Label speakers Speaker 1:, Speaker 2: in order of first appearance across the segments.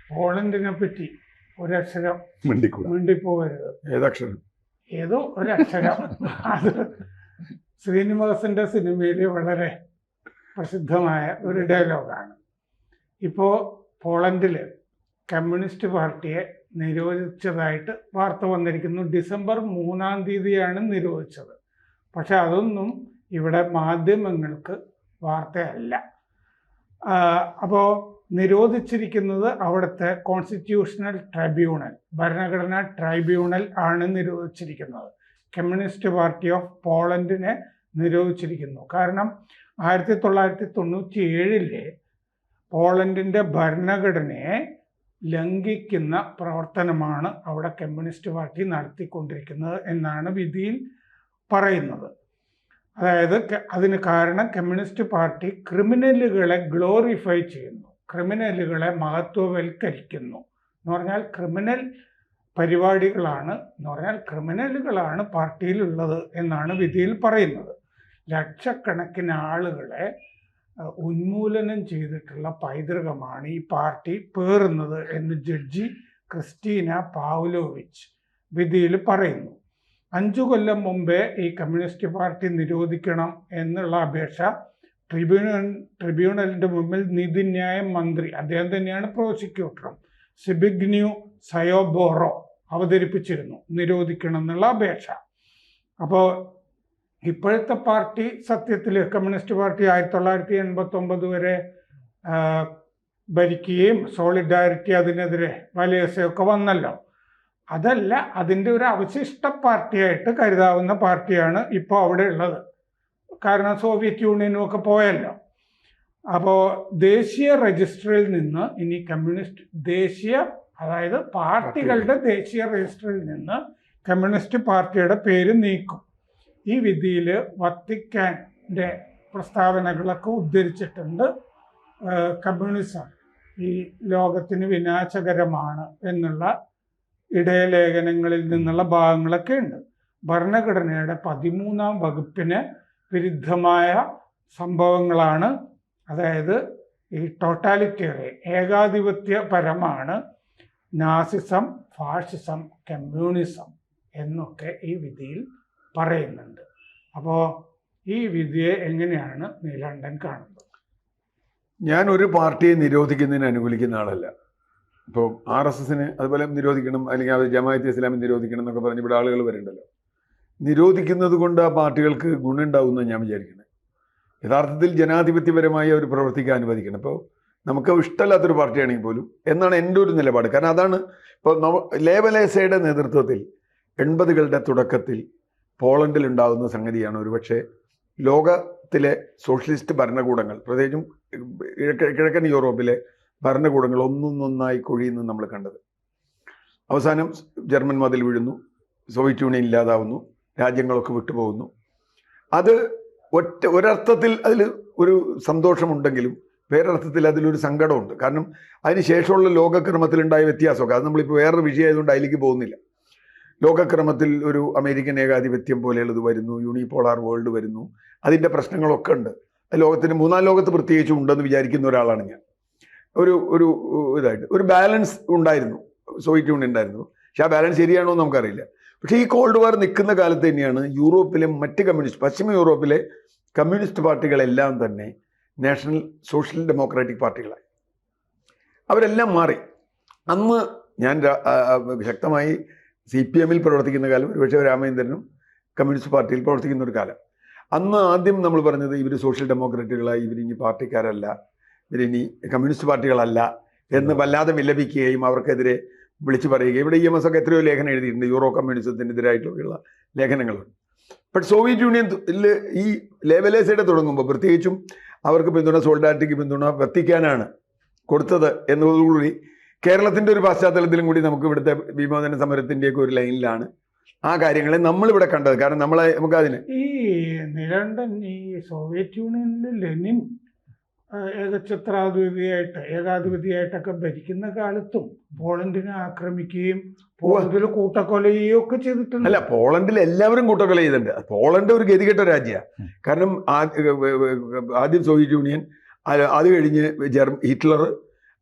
Speaker 1: പോളണ്ടിനെ പറ്റി ഒരക്ഷരം മിണ്ടിപ്പോകരുത്.
Speaker 2: ഏതക്ഷരം?
Speaker 1: ഏതോ ഒരക്ഷരം. അത് ശ്രീനിവാസന്റെ സിനിമയിൽ വളരെ പ്രസിദ്ധമായ ഒരു ഡയലോഗാണ്. ഇപ്പോൾ പോളണ്ടിൽ കമ്മ്യൂണിസ്റ്റ് പാർട്ടിയെ നിരോധിച്ചതായിട്ട് വാർത്ത വന്നിരിക്കുന്നു. ഡിസംബർ 3-ാം തീയതിയാണ് നിരോധിച്ചത്. പക്ഷെ അതൊന്നും ഇവിടെ മാധ്യമങ്ങൾക്ക് വാർത്തയല്ല. അപ്പോൾ നിരോധിച്ചിരിക്കുന്നത് അവിടുത്തെ കോൺസ്റ്റിറ്റ്യൂഷണൽ ട്രൈബ്യൂണൽ, ഭരണഘടനാ ട്രൈബ്യൂണൽ ആണ് നിരോധിച്ചിരിക്കുന്നത്. കമ്മ്യൂണിസ്റ്റ് പാർട്ടി ഓഫ് പോളണ്ടിനെ നിരോധിച്ചിരിക്കുന്നു. കാരണം 1997 പോളണ്ടിൻ്റെ ഭരണഘടനയെ ലംഘിക്കുന്ന പ്രവർത്തനമാണ് അവിടെ കമ്മ്യൂണിസ്റ്റ് പാർട്ടി നടത്തിക്കൊണ്ടിരിക്കുന്നത് എന്നാണ് വിധിയിൽ പറയുന്നത്. അതായത് അതിന് കാരണം കമ്മ്യൂണിസ്റ്റ് പാർട്ടി ക്രിമിനലുകളെ ഗ്ലോറിഫൈ ചെയ്യുന്നു, ക്രിമിനലുകളെ മഹത്വവൽക്കരിക്കുന്നു. എന്ന് പറഞ്ഞാൽ ക്രിമിനലുകളാണ് പാർട്ടിയിലുള്ളത് എന്നാണ് വിധിയിൽ പറയുന്നത്. ലക്ഷക്കണക്കിന് ആളുകളെ ഉന്മൂലനം ചെയ്തിട്ടുള്ള പൈതൃകമാണ് ഈ പാർട്ടി പേറുന്നത് എന്ന് ജഡ്ജി ക്രിസ്റ്റീന പാവ്ലോവിച്ച് വിധിയിൽ പറയുന്നു. 5 കൊല്ലം മുമ്പേ ഈ കമ്മ്യൂണിസ്റ്റ് പാർട്ടി നിരോധിക്കണം എന്നുള്ള അപേക്ഷ ട്രിബ്യൂണലിൻ്റെ മുമ്പിൽ നീതിന്യായ മന്ത്രി, അദ്ദേഹം തന്നെയാണ് പ്രോസിക്യൂട്ടറും, സിബിഗ്ന്യൂ സയോബോറോ അവതരിപ്പിച്ചിരുന്നു നിരോധിക്കണം എന്നുള്ള അപേക്ഷ. അപ്പോൾ ഇപ്പോഴത്തെ പാർട്ടി സത്യത്തിൽ കമ്മ്യൂണിസ്റ്റ് പാർട്ടി 1989 വരെ ഭരിക്കുകയും സോളിഡാരിറ്റി അതിനെതിരെ വലയസയൊക്കെ വന്നല്ലോ. അതല്ല, അതിൻ്റെ ഒരു അവശിഷ്ട പാർട്ടിയായിട്ട് കരുതാവുന്ന പാർട്ടിയാണ് ഇപ്പോൾ അവിടെ ഉള്ളത്. കാരണം സോവിയറ്റ് യൂണിയനും ഒക്കെ പോയല്ലോ. അപ്പോൾ ദേശീയ രജിസ്റ്ററിൽ നിന്ന് ഇനി അതായത് പാർട്ടികളുടെ ദേശീയ രജിസ്റ്ററിൽ നിന്ന് കമ്മ്യൂണിസ്റ്റ് പാർട്ടിയുടെ പേര് നീക്കും. ഈ വിധിയിൽ വത്തിക്കാൻ്റെ പ്രസ്താവനകളൊക്കെ ഉദ്ധരിച്ചിട്ടുണ്ട്. കമ്മ്യൂണിസം ഈ ലോകത്തിന് വിനാശകരമാണ് എന്നുള്ള ഇടയലേഖനങ്ങളിൽ നിന്നുള്ള ഭാഗങ്ങളൊക്കെ ഉണ്ട്. ഭരണഘടനയുടെ 13-ാം വകുപ്പിന് വിരുദ്ധമായ സംഭവങ്ങളാണ്. അതായത് ഈ ടോട്ടാലിറ്റേറിയൻ ഏകാധിപത്യപരമാണ് നാസിസം, ഫാഷിസം, കമ്മ്യൂണിസം എന്നൊക്കെ ഈ വിധിയിൽ പറയുന്നുണ്ട്. അപ്പോൾ ഈ വിധിയെ എങ്ങനെയാണ് നീലകണ്ഠൻ കാണുന്നത്?
Speaker 2: ഞാൻ ഒരു പാർട്ടിയെ നിരോധിക്കുന്നതിന് അനുകൂലിക്കുന്ന ആളല്ല. ഇപ്പോൾ RSSന് അതുപോലെ നിരോധിക്കണം, അല്ലെങ്കിൽ അത് ജമാഅത്തെ ഇസ്ലാമി നിരോധിക്കണം എന്നൊക്കെ പറഞ്ഞ് ഇവിടെ ആളുകൾ വരുന്നുണ്ടല്ലോ. നിരോധിക്കുന്നത് കൊണ്ട് ആ പാർട്ടികൾക്ക് ഗുണമുണ്ടാവുമെന്ന് ഞാൻ വിചാരിക്കുന്നത്. യഥാർത്ഥത്തിൽ ജനാധിപത്യപരമായി അവർ പ്രവർത്തിക്കാൻ അനുവദിക്കണം. ഇപ്പോൾ നമുക്ക് ഇഷ്ടമല്ലാത്തൊരു പാർട്ടിയാണെങ്കിൽ പോലും എന്നാണ് എൻ്റെ ഒരു നിലപാട്. കാരണം അതാണ് ഇപ്പോൾ ലേബലേസയുടെ നേതൃത്വത്തിൽ 80കളുടെ തുടക്കത്തിൽ പോളണ്ടിൽ ഉണ്ടാകുന്ന സംഗതിയാണ് ഒരുപക്ഷെ ലോകത്തിലെ സോഷ്യലിസ്റ്റ് ഭരണകൂടങ്ങൾ, പ്രത്യേകിച്ചും കിഴക്കൻ യൂറോപ്പിലെ ഭരണകൂടങ്ങൾ ഒന്നൊന്നായി കൊഴിയുന്നു നമ്മൾ കണ്ടത്. അവസാനം ജർമ്മൻ മതിൽ വീഴുന്നു, സോവിയറ്റ് യൂണിയൻ ഇല്ലാതാവുന്നു, രാജ്യങ്ങളൊക്കെ വിട്ടുപോകുന്നു. അത് ഒരർത്ഥത്തിൽ അതിൽ ഒരു സന്തോഷമുണ്ടെങ്കിലും വേറൊരർത്ഥത്തിൽ അതിലൊരു സങ്കടമുണ്ട്. കാരണം അതിന് ശേഷമുള്ള ലോകക്രമത്തിലുണ്ടായ വ്യത്യാസമൊക്കെ അത് നമ്മളിപ്പോൾ വേറൊരു വിഷയമായതുകൊണ്ട് അതിലേക്ക് പോകുന്നില്ല. ലോകക്രമത്തിൽ ഒരു അമേരിക്കൻ ഏകാധിപത്യം പോലെയുള്ളത് വരുന്നു, യൂണിപോളാർ വേൾഡ് വരുന്നു, അതിൻ്റെ പ്രശ്നങ്ങളൊക്കെ ഉണ്ട്. ലോകത്തിന് 3-ാം ലോകത്ത് പ്രത്യേകിച്ചും ഉണ്ടെന്ന് വിചാരിക്കുന്ന ഒരാളാണ് ഞാൻ. ഒരു ഇതായിട്ട് ഒരു ബാലൻസ് ഉണ്ടായിരുന്നു, സോവിയറ്റ് യൂണിയൻ ഉണ്ടായിരുന്നു. പക്ഷെ ആ ബാലൻസ് ശരിയാണോ എന്ന് നമുക്കറിയില്ല. പക്ഷേ ഈ കോൾഡ് വാർ നിൽക്കുന്ന കാലത്ത് തന്നെയാണ് യൂറോപ്പിലെ മറ്റ് പശ്ചിമ യൂറോപ്പിലെ കമ്മ്യൂണിസ്റ്റ് പാർട്ടികളെല്ലാം തന്നെ നാഷണൽ സോഷ്യൽ ഡെമോക്രാറ്റിക് പാർട്ടികളായി. അവരെല്ലാം മാറി. അന്ന് ഞാൻ ശക്തമായി CPMൽ പ്രവർത്തിക്കുന്ന കാലം, ഒരുപക്ഷെ രാമചന്ദ്രനും കമ്മ്യൂണിസ്റ്റ് പാർട്ടിയിൽ പ്രവർത്തിക്കുന്ന ഒരു കാലം. അന്ന് ആദ്യം നമ്മൾ പറഞ്ഞത് ഇവർ സോഷ്യൽ ഡെമോക്രാറ്റുകളായി, ഇവരിനി പാർട്ടിക്കാരല്ല, ഇവരിനി കമ്മ്യൂണിസ്റ്റ് പാർട്ടികളല്ല എന്ന് വല്ലാതെ വിലപിക്കുകയും അവർക്കെതിരെ വിളിച്ചു പറയുകയും. ഇവിടെ EMS ഒക്കെ എത്രയോ ലേഖനം എഴുതിയിട്ടുണ്ട് യൂറോ കമ്മ്യൂണിസത്തിനെതിരായിട്ടുള്ള ലേഖനങ്ങളുണ്ട്. ബട്ട് സോവിയറ്റ് യൂണിയനിൽ ഈ ലേബലേസയുടെ തുടങ്ങുമ്പോൾ പ്രത്യേകിച്ചും അവർക്ക് പിന്തുണ, സോളിഡാരിറ്റിക്ക് പിന്തുണ വത്തിക്കാനാണ് കൊടുത്തത് എന്നതോടുകൂടി കേരളത്തിൻ്റെ ഒരു പശ്ചാത്തലത്തിലും കൂടി നമുക്ക് ഇവിടുത്തെ വിമോചന സമരത്തിൻ്റെയൊക്കെ ഒരു ലൈനിലാണ് ആ കാര്യങ്ങളെ നമ്മളിവിടെ കണ്ടത്. കാരണം നമുക്കതിന്
Speaker 1: ഈ നിരന്തൻ ഈ സോവിയറ്റ് യൂണിയനിൽ ലെനിൻ ഏകാധിപതിയായിട്ടൊക്കെ ഭരിക്കുന്ന കാലത്തും പോളണ്ടിനെ ആക്രമിക്കുകയും പോളണ്ടിൽ കൂട്ടക്കൊലയും ഒക്കെ ചെയ്തിട്ടുണ്ട്.
Speaker 2: അല്ല, പോളണ്ടിൽ എല്ലാവരും കൂട്ടക്കൊല ചെയ്തിട്ടുണ്ട്. പോളണ്ട് ഒരു ഗതികെട്ട രാജ്യമാണ്. കാരണം ആദ്യം സോവിയറ്റ് യൂണിയൻ, അത് കഴിഞ്ഞ് ഹിറ്റ്ലർ,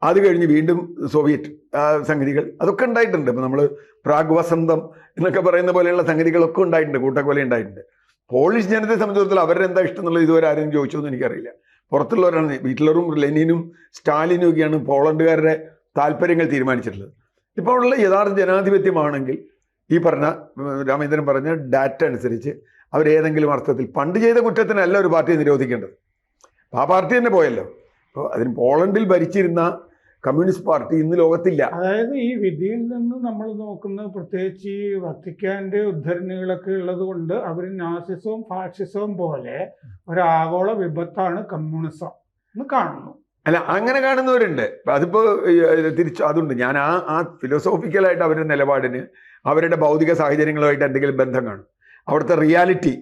Speaker 2: അത് കഴിഞ്ഞ് വീണ്ടും സോവിയറ്റ് സംഗതികൾ അതൊക്കെ ഉണ്ടായിട്ടുണ്ട്. ഇപ്പം നമ്മൾ പ്രാഗ് വസന്തം എന്നൊക്കെ പറയുന്ന പോലെയുള്ള സംഗതികളൊക്കെ ഉണ്ടായിട്ടുണ്ട്, കൂട്ടക്കൊല ഉണ്ടായിട്ടുണ്ട്. പോളിഷ് ജനതയെ സംബന്ധിച്ചിടത്തോളം അവരുടെ എന്താ ഇഷ്ടം എന്നുള്ളത് ഇതുവരെ ആരും ചോദിച്ചു എന്ന് എനിക്കറിയില്ല. പുറത്തുള്ളവരാണ് ഹിറ്റ്ലറും ലെനിനും സ്റ്റാലിനും ഒക്കെയാണ് പോളണ്ടുകാരുടെ താല്പര്യങ്ങൾ തീരുമാനിച്ചിട്ടുള്ളത്. ഇപ്പോൾ ഉള്ള യഥാർത്ഥ ജനാധിപത്യമാണെങ്കിൽ ഈ പറഞ്ഞ രാമേന്ദ്രൻ പറഞ്ഞ ഡാറ്റ അനുസരിച്ച് അവരേതെങ്കിലും അർത്ഥത്തിൽ പണ്ട് ചെയ്ത കുറ്റത്തിനല്ല ഒരു പാർട്ടിയെ നിരോധിക്കേണ്ടത്. ആ പാർട്ടി തന്നെ പോയല്ലോ. അപ്പോൾ അതിന് പോളണ്ടിൽ ഭരിച്ചിരുന്ന കമ്മ്യൂണിസ്റ്റ് പാർട്ടി ഇന്ന് ലോകത്തില്ല.
Speaker 1: അതായത് ഈ വിധിയിൽ നിന്ന് നമ്മൾ നോക്കുന്നത് പ്രത്യേകിച്ച് ഈ വത്തിക്കാന്റെ ഉദ്ധരണികളൊക്കെ ഉള്ളത് കൊണ്ട് അവർ നാസിസവും ഫാഷിസവും പോലെ ഒരു ആഗോള വിപത്താണ് കമ്മ്യൂണിസം എന്ന് കാണുന്നു.
Speaker 2: അല്ല, അങ്ങനെ കാണുന്നവരുണ്ട്. അതിപ്പോ തിരിച്ചു അതുണ്ട്. ഞാൻ ആ ഫിലോസോഫിക്കലായിട്ട് അവരുടെ നിലപാടിന് അവരുടെ ഭൗതിക സാഹചര്യങ്ങളുമായിട്ട് എന്തെങ്കിലും ബന്ധം കാണും. അവിടുത്തെ റിയാലിറ്റി,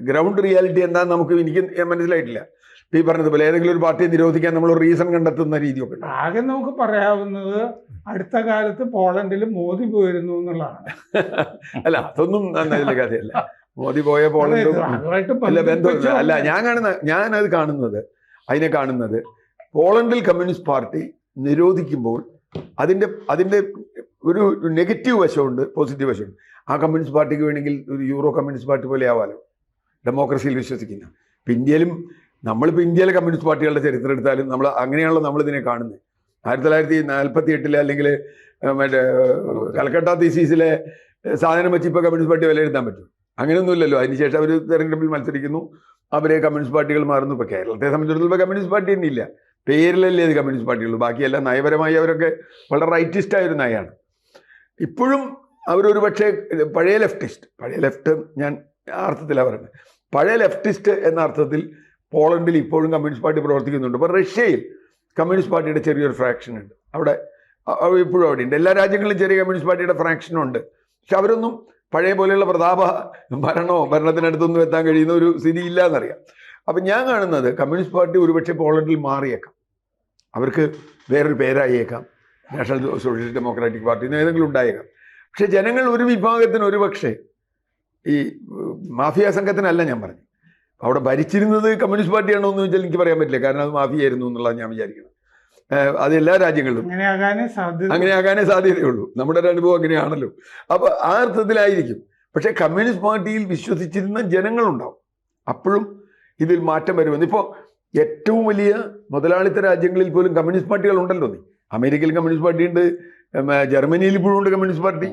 Speaker 2: ഗ്രൗണ്ട് റിയാലിറ്റി എന്താണെന്ന് എനിക്ക് മനസ്സിലായിട്ടില്ല. ഈ പറഞ്ഞതുപോലെ ഏതെങ്കിലും ഒരു പാർട്ടിയെ നിരോധിക്കാൻ നമ്മൾ ഒരു റീസൺ കണ്ടെത്തുന്ന രീതിയൊക്കെ ഉണ്ട്.
Speaker 1: ആകെ നമുക്ക് പറയാവുന്നത് അടുത്ത കാലത്ത് പോളണ്ടിൽ മോദി പോയിരുന്നു എന്നുള്ളതാണ്.
Speaker 2: അല്ല, അതൊന്നും നല്ല കഥയല്ല. മോദി പോയ പോളണ്ടും അല്ല ബന്ധമില്ല. അല്ല, ഞാനത് കാണുന്നത് പോളണ്ടിൽ കമ്മ്യൂണിസ്റ്റ് പാർട്ടി നിരോധിക്കുമ്പോൾ അതിൻ്റെ ഒരു നെഗറ്റീവ് വശമുണ്ട്, പോസിറ്റീവ് വശമുണ്ട്. ആ കമ്മ്യൂണിസ്റ്റ് പാർട്ടിക്ക് വേണമെങ്കിൽ ഒരു യൂറോ കമ്മ്യൂണിസ്റ്റ് പാർട്ടി പോലെ ആവാലോ, ഡെമോക്രസിയിൽ വിശ്വസിക്കുന്ന. ഇപ്പം നമ്മളിപ്പോൾ ഇന്ത്യയിലെ കമ്മ്യൂണിസ്റ്റ് പാർട്ടികളുടെ ചരിത്രം എടുത്താലും അങ്ങനെയാണല്ലോ നമ്മളിതിനെ കാണുന്നത്. 1948 അല്ലെങ്കിൽ മറ്റേ കൽക്കട്ട തീസീസിലെ സാധനം വെച്ച് ഇപ്പോൾ കമ്മ്യൂണിസ്റ്റ് പാർട്ടി വിലയിരുത്താൻ പറ്റും? അങ്ങനെയൊന്നുമില്ലല്ലോ. അതിനുശേഷം അവർ തെരഞ്ഞെടുപ്പിൽ മത്സരിക്കുന്നു, അവരെ കമ്മ്യൂണിസ്റ്റ് പാർട്ടികൾ മാറുന്നു. ഇപ്പോൾ കേരളത്തെ സംബന്ധിച്ചിടത്തോളം ഇപ്പോൾ കമ്മ്യൂണിസ്റ്റ് പാർട്ടി തന്നെ ഇല്ല, പേരിലല്ലേ അത് കമ്മ്യൂണിസ്റ്റ് പാർട്ടിയുള്ളൂ. ബാക്കിയെല്ലാം നയപരമായി അവരൊക്കെ വളരെ റൈറ്റിസ്റ്റായ ഒരു നയമാണ്. ഇപ്പോഴും അവരൊരു പക്ഷേ പഴയ ലെഫ്റ്റ് ഞാൻ ആ അർത്ഥത്തിലാണ് പറയുന്നത്. പഴയ ലെഫ്റ്റിസ്റ്റ് എന്ന അർത്ഥത്തിൽ പോളണ്ടിൽ ഇപ്പോഴും കമ്മ്യൂണിസ്റ്റ് പാർട്ടി പ്രവർത്തിക്കുന്നുണ്ട്. ഇപ്പോൾ റഷ്യയിൽ കമ്മ്യൂണിസ്റ്റ് പാർട്ടിയുടെ ചെറിയൊരു ഫ്രാക്ഷൻ ഉണ്ട്. ഇപ്പോഴും അവിടെ ഉണ്ട്. എല്ലാ രാജ്യങ്ങളിലും ചെറിയ കമ്മ്യൂണിസ്റ്റ് പാർട്ടിയുടെ ഫ്രാക്ഷനുണ്ട്. പക്ഷെ അവരൊന്നും പഴയ പോലെയുള്ള ഭരണത്തിനടുത്തൊന്നും എത്താൻ കഴിയുന്ന ഒരു സ്ഥിതി ഇല്ല എന്നറിയാം. അപ്പം ഞാൻ കാണുന്നത് കമ്മ്യൂണിസ്റ്റ് പാർട്ടി ഒരുപക്ഷെ പോളണ്ടിൽ മാറിയേക്കാം. അവർക്ക് വേറൊരു പേരായേക്കാം, നാഷണൽ സോഷ്യലിസ്റ്റ് ഡെമോക്രാറ്റിക് പാർട്ടി എന്ന് ഏതെങ്കിലും ഉണ്ടായേക്കാം. പക്ഷെ ജനങ്ങൾ ഒരു വിഭാഗത്തിന് ഒരുപക്ഷെ ഈ മാഫിയ സംഘത്തിനല്ല ഞാൻ പറഞ്ഞു. അവിടെ ഭരിച്ചിരുന്നത് കമ്മ്യൂണിസ്റ്റ് പാർട്ടിയാണോ എന്ന് ചോദിച്ചാൽ എനിക്ക് പറയാൻ പറ്റില്ല. കാരണം അത് മാഫിയായിരുന്നു എന്നുള്ളതാണ് ഞാൻ വിചാരിക്കുന്നത്. അത് എല്ലാ രാജ്യങ്ങളിലും അങ്ങനെ ആകാനേ സാധ്യതയുള്ളൂ. നമ്മുടെ ഒരു അനുഭവം അങ്ങനെയാണല്ലോ. അപ്പോൾ ആ അർത്ഥത്തിലായിരിക്കും. പക്ഷേ കമ്മ്യൂണിസ്റ്റ് പാർട്ടിയിൽ വിശ്വസിച്ചിരുന്ന ജനങ്ങളുണ്ടാവും. അപ്പോഴും ഇതിൽ മാറ്റം വരുമെന്ന്. ഇപ്പോൾ ഏറ്റവും വലിയ മുതലാളിത്ത രാജ്യങ്ങളിൽ പോലും കമ്മ്യൂണിസ്റ്റ് പാർട്ടികൾ ഉണ്ടല്ലോ. അമേരിക്കയിൽ കമ്മ്യൂണിസ്റ്റ് പാർട്ടി ഉണ്ട്, ജർമ്മനിയിൽ ഇപ്പോഴും ഉണ്ട് കമ്മ്യൂണിസ്റ്റ് പാർട്ടി,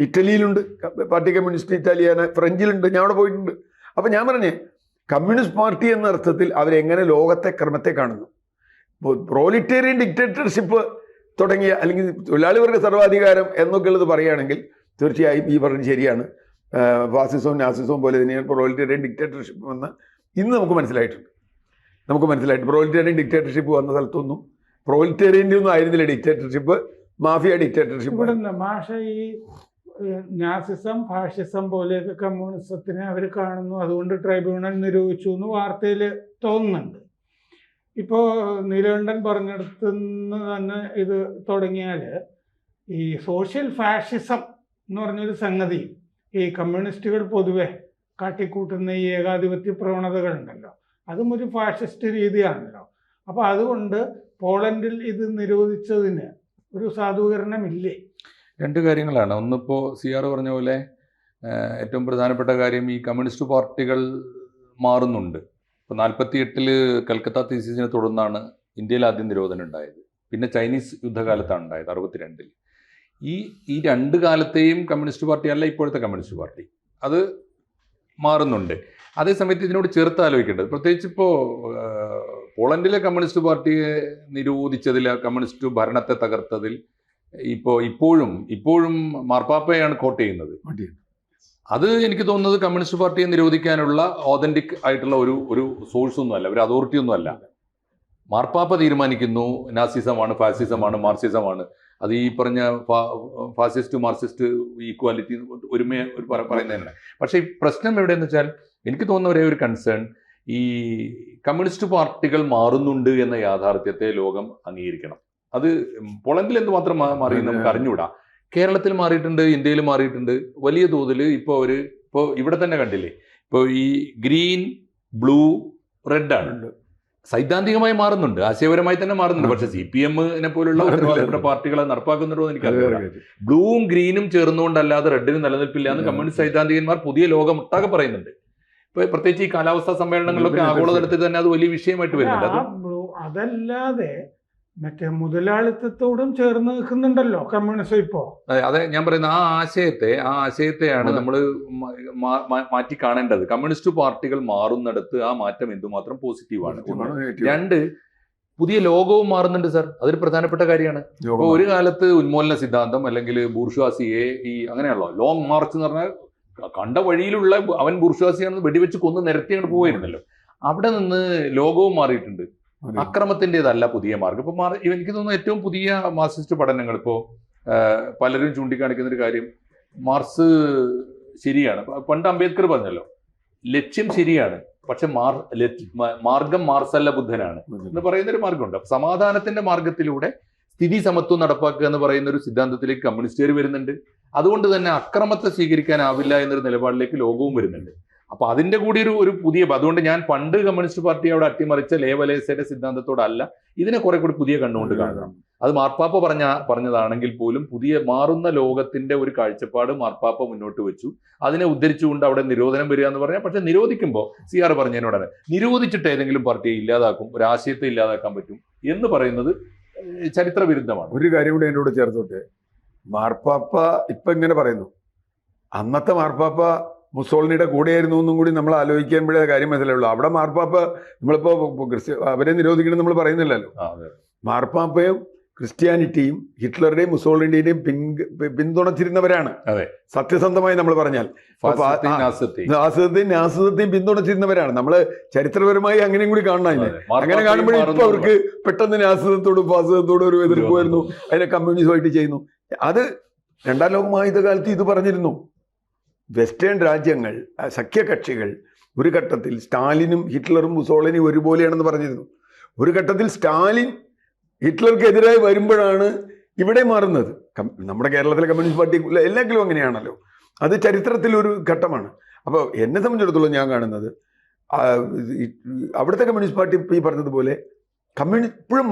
Speaker 2: ഇറ്റലിയിലുണ്ട് പാർട്ടി കമ്മ്യൂണിസ്റ്റ് ഇറ്റാലിയൻ, ഫ്രഞ്ചിലുണ്ട്. ഞാൻ അവിടെ പോയിട്ടുണ്ട്. അപ്പം ഞാൻ പറഞ്ഞേ, കമ്മ്യൂണിസ്റ്റ് പാർട്ടി എന്ന അർത്ഥത്തിൽ അവരെങ്ങനെ ലോകത്തെ ക്രമത്തെ കാണുന്നു. പ്രോലിറ്റേറിയൻ ഡിക്റ്റേറ്റർഷിപ്പ് തുടങ്ങിയ അല്ലെങ്കിൽ തൊഴിലാളി വർഗ സർവാധികാരം എന്നൊക്കെയുള്ളത് പറയുകയാണെങ്കിൽ തീർച്ചയായും ഈ പറഞ്ഞത് ശരിയാണ്. ഫാസിസവും നാസിസവും പോലെ തന്നെയാണ് പ്രോലിറ്റേറിയൻ ഡിക്റ്റേറ്റർഷിപ്പ് എന്ന് ഇന്ന് നമുക്ക് മനസ്സിലായിട്ടുണ്ട്. പ്രോലിറ്റേറിയൻ ഡിക്റ്റേറ്റർഷിപ്പ് വന്ന സ്ഥലത്തൊന്നും പ്രോലിറ്റേറിയൻ്റെ ഒന്നും ആയിരുന്നില്ല ഡിക്റ്റേറ്റർഷിപ്പ്, മാഫിയ ഡിക്റ്റേറ്റർഷിപ്പ്.
Speaker 1: മാഷ ഈ നാസിസം ഫാഷിസം പോലെയൊക്കെ കമ്മ്യൂണിസത്തിനെ അവർ കാണുന്നു, അതുകൊണ്ട് ട്രൈബ്യൂണൽ നിരോധിച്ചു എന്ന് വാർത്തയിൽ തോന്നുന്നുണ്ട്. ഇപ്പോൾ നീലകണ്ഠൻ പറഞ്ഞിടത്ത് നിന്ന് തന്നെ ഇത് തുടങ്ങിയാൽ ഈ സോഷ്യൽ ഫാഷിസം എന്ന് പറഞ്ഞൊരു സംഗതി ഈ കമ്മ്യൂണിസ്റ്റുകൾ പൊതുവെ കാട്ടിക്കൂട്ടുന്ന ഈ ഏകാധിപത്യ പ്രവണതകളുണ്ടല്ലോ, അതും ഒരു ഫാഷിസ്റ്റ് രീതിയാണല്ലോ. അപ്പോൾ അതുകൊണ്ട് പോളണ്ടിൽ ഇത് നിരോധിച്ചതിന് ഒരു സാധൂകരണമില്ലേ?
Speaker 3: രണ്ട് കാര്യങ്ങളാണ്. ഒന്നിപ്പോൾ CR പറഞ്ഞ പോലെ ഏറ്റവും പ്രധാനപ്പെട്ട കാര്യം ഈ കമ്മ്യൂണിസ്റ്റ് പാർട്ടികൾ മാറുന്നുണ്ട്. ഇപ്പോൾ 48 കൽക്കത്ത തീസിസിനെ തുടർന്നാണ് ഇന്ത്യയിൽ ആദ്യം നിരോധനം ഉണ്ടായത്. പിന്നെ ചൈനീസ് യുദ്ധകാലത്താണ് ഉണ്ടായത് 62. ഈ രണ്ട് കാലത്തെയും കമ്മ്യൂണിസ്റ്റ് പാർട്ടി അല്ല ഇപ്പോഴത്തെ കമ്മ്യൂണിസ്റ്റ് പാർട്ടി, അത് മാറുന്നുണ്ട്. അതേസമയത്ത് ഇതിനോട് ചേർത്ത് ആലോചിക്കേണ്ടത്, പ്രത്യേകിച്ച് ഇപ്പോൾ പോളണ്ടിലെ കമ്മ്യൂണിസ്റ്റ് പാർട്ടിയെ നിരോധിച്ചതിൽ, കമ്മ്യൂണിസ്റ്റ് ഭരണത്തെ തകർത്തതിൽ ഇപ്പോഴും മാർപ്പാപ്പയാണ് കോട്ട് ചെയ്യുന്നത്. അത് എനിക്ക് തോന്നുന്നത് കമ്മ്യൂണിസ്റ്റ് പാർട്ടിയെ നിരോധിക്കാനുള്ള ഓതന്റിക് ആയിട്ടുള്ള ഒരു സോഴ്സ് ഒന്നുമല്ല, ഒരു അതോറിറ്റി ഒന്നുമല്ല. മാർപ്പാപ്പ തീരുമാനിക്കുന്നു നാസിസമാണ്, ഫാസിസമാണ്, മാർക്സിസമാണ്. അത് ഈ പറഞ്ഞ ഫാസിസ്റ്റ് മാർക്സിസ്റ്റ് ഈക്വാലിറ്റി ഒരുമയെ പറയുന്നതന്നെ. പക്ഷേ ഈ പ്രശ്നം എവിടെയെന്ന് വെച്ചാൽ എനിക്ക് തോന്നുന്ന ഒരേ ഒരു കൺസേൺ, ഈ കമ്മ്യൂണിസ്റ്റ് പാർട്ടികൾ മാറുന്നുണ്ട് എന്ന യാഥാർത്ഥ്യത്തെ ലോകം അംഗീകരിക്കണം. അത് പോളണ്ടിൽ എന്തുമാത്രം മാറി നമുക്ക് അറിഞ്ഞുകൂടാ. കേരളത്തിൽ മാറിയിട്ടുണ്ട്, ഇന്ത്യയിൽ മാറിയിട്ടുണ്ട് വലിയ തോതിൽ. ഇപ്പോൾ ഇവിടെ തന്നെ കണ്ടില്ലേ, ഇപ്പോൾ ഈ ഗ്രീൻ ബ്ലൂ റെഡ് ആണ്. സൈദ്ധാന്തികമായി മാറുന്നുണ്ട്, ആശയപരമായി തന്നെ മാറുന്നുണ്ട്. പക്ഷെ CPM-നെ പോലുള്ള ഉത്തരവാദിത്തപ്പെട്ട പാർട്ടികളെ നടപ്പാക്കുന്നുണ്ടോ എന്ന് എനിക്കറിയില്ല. ബ്ലൂവും ഗ്രീനും ചേർന്നുകൊണ്ടല്ലാതെ റെഡിന് നിലനിൽപ്പില്ല എന്ന് കമ്മ്യൂണിസ്റ്റ് സൈദ്ധാന്തികന്മാർ പുതിയ ലോകം ഒട്ടാകെ പറയുന്നുണ്ട്. ഇപ്പൊ പ്രത്യേകിച്ച് ഈ കാലാവസ്ഥാ സമ്മേളനങ്ങളിലൊക്കെ ആഗോളതലത്തിൽ തന്നെ അത് വലിയ വിഷയമായിട്ട് വരുന്നുണ്ട്.
Speaker 1: അതല്ലാതെ മറ്റേ മുതലാളിത്തത്തോടും ചേർന്ന് നിൽക്കുന്നുണ്ടല്ലോ കമ്മ്യൂണിസം ഇപ്പോ.
Speaker 3: അതെ ഞാൻ പറയുന്ന ആ ആശയത്തെയാണ് നമ്മൾ മാറ്റി കാണേണ്ടത്. കമ്മ്യൂണിസ്റ്റ് പാർട്ടികൾ മാറുന്നിടത്ത് ആ മാറ്റം എന്തുമാത്രം പോസിറ്റീവാണ്. രണ്ട്, പുതിയ ലോകവും മാറുന്നുണ്ട് സാർ, അതൊരു പ്രധാനപ്പെട്ട കാര്യമാണ്. ഇപ്പൊ ഒരു കാലത്ത് ഉന്മൂലന സിദ്ധാന്തം അല്ലെങ്കിൽ ബൂർഷ്വാസിയെ അങ്ങനെയാണല്ലോ ലോങ് മാർച്ച് എന്ന് പറഞ്ഞാൽ കണ്ട വഴിയിലുള്ള അവൻ ബൂർഷ്വാസിയാണെന്ന് വെടിവെച്ച് കൊന്ന് നിരത്തി അങ്ങോട്ട് പോയിരുന്നല്ലോ. അവിടെ നിന്ന് ലോകവും മാറിയിട്ടുണ്ട്. അക്രമത്തിൻ്റെതല്ല പുതിയ മാർഗം. ഇപ്പൊ എനിക്ക് തോന്നുന്നു ഏറ്റവും പുതിയ മാർക്സിസ്റ്റ് പഠനങ്ങൾ ഇപ്പോ പലരും ചൂണ്ടിക്കാണിക്കുന്ന ഒരു കാര്യം, മാർക്സ് ശരിയാണ്. പണ്ട് അംബേദ്കർ പറഞ്ഞല്ലോ, ലക്ഷ്യം ശരിയാണ്, പക്ഷെ മാർഗം മാർക്സ് അല്ല ബുദ്ധനാണ് എന്ന് പറയുന്ന ഒരു മാർഗമുണ്ട്. അപ്പൊ സമാധാനത്തിന്റെ മാർഗത്തിലൂടെ സ്ഥിതി സമത്വം നടപ്പാക്കുക എന്ന് പറയുന്ന ഒരു സിദ്ധാന്തത്തിലേക്ക് കമ്മ്യൂണിസ്റ്റുകാർ വരുന്നുണ്ട്. അതുകൊണ്ട് തന്നെ അക്രമത്തെ സ്വീകരിക്കാനാവില്ല എന്നൊരു നിലപാടിലേക്ക് ലോകവും വരുന്നുണ്ട്. അപ്പൊ അതിന്റെ കൂടി ഒരു പുതിയ, അതുകൊണ്ട് ഞാൻ പണ്ട് കമ്മ്യൂണിസ്റ്റ് പാർട്ടി അവിടെ അട്ടിമറിച്ച ലേവലേസയുടെ സിദ്ധാന്തത്തോടല്ല ഇതിനെ കുറെ കൂടി പുതിയ കണ്ണുകൊണ്ട് കാണണം. അത് മാർപ്പാപ്പ പറഞ്ഞതാണെങ്കിൽ പോലും പുതിയ മാറുന്ന ലോകത്തിന്റെ ഒരു കാഴ്ചപ്പാട് മാർപ്പാപ്പ മുന്നോട്ട് വെച്ചു. അതിനെ ഉദ്ധരിച്ചുകൊണ്ട് അവിടെ നിരോധനം വരിക എന്ന് പറഞ്ഞാൽ, പക്ഷെ നിരോധിക്കുമ്പോൾ CR പറഞ്ഞതിനോടാണ് നിരോധിച്ചിട്ട് ഏതെങ്കിലും പാർട്ടിയെ ഇല്ലാതാക്കും, ഒരു ആശയത്തെ ഇല്ലാതാക്കാൻ പറ്റും എന്ന് പറയുന്നത് ചരിത്ര വിരുദ്ധമാണ്.
Speaker 2: ഒരു കാര്യം കൂടി എന്നോട് ചേർത്തോട്ടെ, മാർപ്പാപ്പ ഇപ്പൊ ഇങ്ങനെ പറയുന്നു, അന്നത്തെ മാർപ്പാപ്പ മുസോളിനിയുടെ കൂടെയായിരുന്നു എന്നും കൂടി നമ്മൾ ആലോചിക്കുമ്പോഴേ കാര്യം മനസ്സിലാവുള്ളൂ. അവിടെ മാർപ്പാപ്പ നമ്മളിപ്പോ അവരെ നിരോധിക്കണം നമ്മൾ പറയുന്നില്ലല്ലോ. മാർപ്പാപ്പയും ക്രിസ്ത്യാനിറ്റിയും ഹിറ്റ്ലറുടെയും മുസോളിനിയുടെയും പിന്തുണച്ചിരുന്നവരാണ്. സത്യസന്ധമായി നമ്മൾ പറഞ്ഞാൽ നാസിസത്തെയും പിന്തുണച്ചിരുന്നവരാണ്. നമ്മള് ചരിത്രപരമായി അങ്ങനെയും കൂടി കാണണം. അതിനെ അങ്ങനെ കാണുമ്പോഴേ ഇപ്പൊ അവർക്ക് പെട്ടെന്ന് നാസിസത്തോടും ഫാസിസത്തോടും ഒരു എതിർപ്പായിരുന്നു, അതിനെ കമ്മ്യൂണിസമായിട്ട് ചെയ്യുന്നു. അത് രണ്ടാം ലോക മഹായുദ്ധകാലത്ത് ഇത് പറഞ്ഞിരുന്നു. വെസ്റ്റേൺ രാജ്യങ്ങൾ, സഖ്യകക്ഷികൾ ഒരു ഘട്ടത്തിൽ സ്റ്റാലിനും ഹിറ്റ്ലറും മുസോളിനിയും ഒരുപോലെയാണെന്ന് പറഞ്ഞിരുന്നു. ഒരു ഘട്ടത്തിൽ സ്റ്റാലിൻ ഹിറ്റ്ലർക്കെതിരായി വരുമ്പോഴാണ് ഇവിടെ മാറുന്നത്. നമ്മുടെ കേരളത്തിലെ കമ്മ്യൂണിസ്റ്റ് പാർട്ടി എല്ലാത്തിലും അങ്ങനെയാണല്ലോ. അത് ചരിത്രത്തിലൊരു ഘട്ടമാണ്. അപ്പോൾ എന്നെ സംബന്ധിച്ചിടത്തോളം ഞാൻ കാണുന്നത് അവിടുത്തെ കമ്മ്യൂണിസ്റ്റ് പാർട്ടി ഈ പറഞ്ഞതുപോലെ ഇപ്പോഴും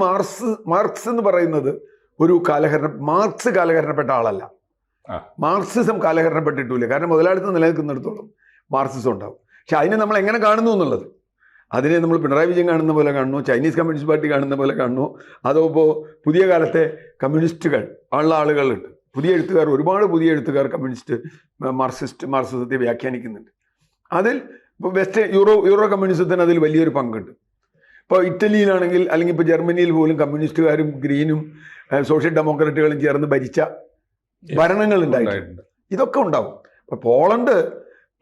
Speaker 2: മാർക്സ് എന്ന് പറയുന്നത് ഒരു മാർക്സ് കാലഹരണപ്പെട്ട ആളല്ല. മാർക്സിസം കാലഹരണപ്പെട്ടിട്ടില്ല. കാരണം മുതലാളിത്തം നിലനിൽക്കുന്നിടത്തോളം മാർക്സിസം ഉണ്ടാവും. പക്ഷെ അതിനെ നമ്മൾ എങ്ങനെ കാണുന്നു എന്നുള്ളത്, അതിനെ നമ്മൾ പിണറായി വിജയൻ കാണുന്ന പോലെ കാണുന്നു, ചൈനീസ് കമ്മ്യൂണിസ്റ്റ് പാർട്ടി കാണുന്ന പോലെ കാണുന്നു, അതോ ഇപ്പോൾ പുതിയ കാലത്തെ കമ്മ്യൂണിസ്റ്റുകൾ ഉള്ള ആളുകളുണ്ട്, പുതിയ എഴുത്തുകാർ, ഒരുപാട് പുതിയ എഴുത്തുകാർ മാർക്സിസത്തെ വ്യാഖ്യാനിക്കുന്നുണ്ട്. അതിൽ ഇപ്പോൾ യൂറോ കമ്മ്യൂണിസത്തിന് അതിൽ വലിയൊരു പങ്കുണ്ട്. ഇപ്പോൾ ഇറ്റലിയിലാണെങ്കിൽ, അല്ലെങ്കിൽ ഇപ്പോൾ ജർമ്മനിയിൽ പോലും കമ്മ്യൂണിസ്റ്റുകാരും ഗ്രീനും സോഷ്യൽ ഡെമോക്രാറ്റുകളും ചേർന്ന് ഭരിച്ച ഭരണങ്ങൾ ഉണ്ടായിട്ടുണ്ട്. ഇതൊക്കെ ഉണ്ടാവും. അപ്പോൾ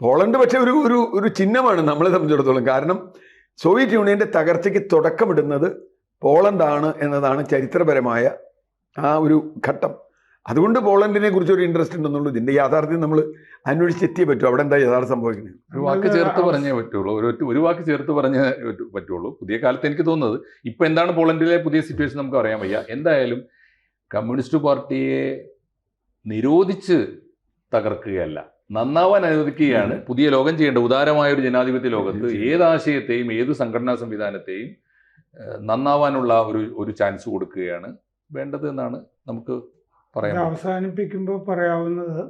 Speaker 2: പോളണ്ട് പക്ഷെ ഒരു ചിഹ്നമാണ് നമ്മളെ സംബന്ധിച്ചിടത്തോളം. കാരണം സോവിയറ്റ് യൂണിയന്റെ തകർച്ചയ്ക്ക് തുടക്കമിടുന്നത് പോളണ്ടാണ് എന്നതാണ് ചരിത്രപരമായ ആ ഒരു ഘട്ടം. അതുകൊണ്ട് പോളണ്ടിനെ കുറിച്ച് ഒരു ഇൻട്രസ്റ്റ് ഉണ്ടെന്നുള്ളൂ. ഇതിന്റെ യാഥാർത്ഥ്യം നമ്മൾ അന്വേഷിച്ചെത്തിയേ പറ്റൂ. അവിടെ എന്താ യഥാർത്ഥം സംഭവിക്കുന്നത്?
Speaker 3: ഒരു വാക്ക് ചേർത്ത് പറഞ്ഞേ പറ്റുള്ളൂ. ഒരു വാക്ക് ചേർത്ത് പറഞ്ഞേ പറ്റുള്ളൂ. പുതിയ കാലത്ത് എനിക്ക് തോന്നുന്നത് ഇപ്പൊ എന്താണ് പോളണ്ടിലെ പുതിയ സിറ്റുവേഷൻ നമുക്ക് അറിയാൻ വയ്യ. എന്തായാലും കമ്മ്യൂണിസ്റ്റ് പാർട്ടിയെ നിരോധിച്ച് തകർക്കുകയല്ല, നന്നാവാൻ അനുവദിക്കുകയാണ് പുതിയ ലോകം ചെയ്യേണ്ടത്. ഉദാരമായ ഒരു ജനാധിപത്യ ലോകത്ത് ഏതാശയത്തെയും ഏത് സംഘടനാ സംവിധാനത്തെയും നന്നാവാനുള്ള ഒരു ചാൻസ് കൊടുക്കുകയാണ് വേണ്ടത് എന്നാണ് നമുക്ക് പറയാം.
Speaker 1: അവസാനിപ്പിക്കുമ്പോൾ പറയാവുന്നത്,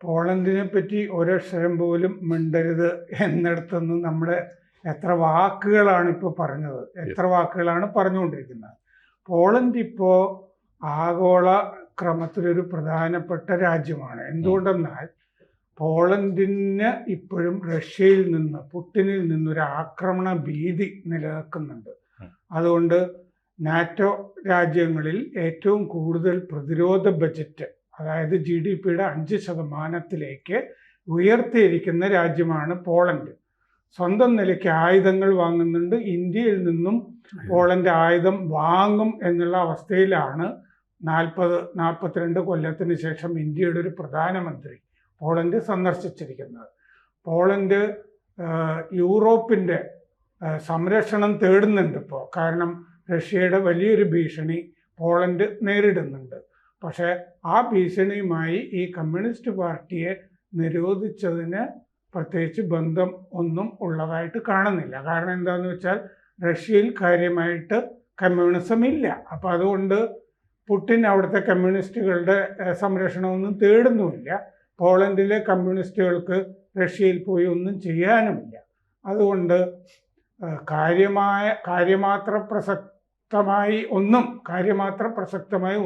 Speaker 1: പോളണ്ടിനെ പറ്റി ഒരക്ഷരം പോലും മിണ്ടരുത് എന്നിടത്തുനിന്ന് നമ്മുടെ എത്ര വാക്കുകളാണ് ഇപ്പോൾ പറഞ്ഞത്, എത്ര വാക്കുകളാണ് പറഞ്ഞുകൊണ്ടിരിക്കുന്നത്. പോളണ്ട് ഇപ്പോൾ ആഗോള ക്രമത്തിലൊരു പ്രധാനപ്പെട്ട രാജ്യമാണ്. എന്തുകൊണ്ടെന്നാൽ പോളണ്ടിന് ഇപ്പോഴും റഷ്യയിൽ നിന്ന്, പുടിനിൽ നിന്നൊരു ആക്രമണ ഭീതി നിലനിൽക്കുന്നുണ്ട്. അതുകൊണ്ട് നാറ്റോ രാജ്യങ്ങളിൽ ഏറ്റവും കൂടുതൽ പ്രതിരോധ ബജറ്റ്, അതായത് GDP-യുടെ 5% ഉയർത്തിയിരിക്കുന്ന രാജ്യമാണ് പോളണ്ട്. സ്വന്തം നിലയ്ക്ക് ആയുധങ്ങൾ വാങ്ങുന്നുണ്ട്. ഇന്ത്യയിൽ നിന്നും പോളണ്ട് ആയുധം വാങ്ങും എന്നുള്ള അവസ്ഥയിലാണ് 42 കൊല്ലത്തിന് ശേഷം ഇന്ത്യയുടെ ഒരു പ്രധാനമന്ത്രി പോളണ്ട് സന്ദർശിച്ചിരിക്കുന്നത്. പോളണ്ട് യൂറോപ്പിൻ്റെ സംരക്ഷണം തേടുന്നുണ്ട് ഇപ്പോൾ. കാരണം റഷ്യയുടെ വലിയൊരു ഭീഷണി പോളണ്ട് നേരിടുന്നുണ്ട്. പക്ഷേ ആ ഭീഷണിയുമായി ഈ കമ്മ്യൂണിസ്റ്റ് പാർട്ടിയെ നിരോധിച്ചതിന് പ്രത്യേകിച്ച് ബന്ധം ഒന്നും ഉള്ളതായിട്ട് കാണുന്നില്ല. കാരണം എന്താണെന്ന് വെച്ചാൽ റഷ്യയിൽ കാര്യമായിട്ട് കമ്മ്യൂണിസം ഇല്ല. അപ്പം അതുകൊണ്ട് പുടിൻ അവിടുത്തെ കമ്മ്യൂണിസ്റ്റുകളുടെ സംരക്ഷണമൊന്നും തേടുന്നുമില്ല. പോളണ്ടിലെ കമ്മ്യൂണിസ്റ്റുകൾക്ക് റഷ്യയിൽ പോയി ഒന്നും ചെയ്യാനുമില്ല. അതുകൊണ്ട് കാര്യമാത്ര പ്രസക്തമായി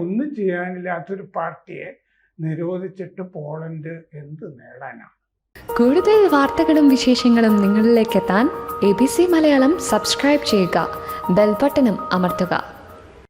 Speaker 1: ഒന്നും ചെയ്യാനില്ലാത്തൊരു പാർട്ടിയെ നിരോധിച്ചിട്ട് പോളണ്ട് എന്ത് നേടാനാണ്?
Speaker 4: കൂടുതൽ വാർത്തകളും വിശേഷങ്ങളും നിങ്ങളിലേക്ക് എത്താൻ ABC മലയാളം സബ്സ്ക്രൈബ് ചെയ്യുക, ബെൽബട്ടനും അമർത്തുക.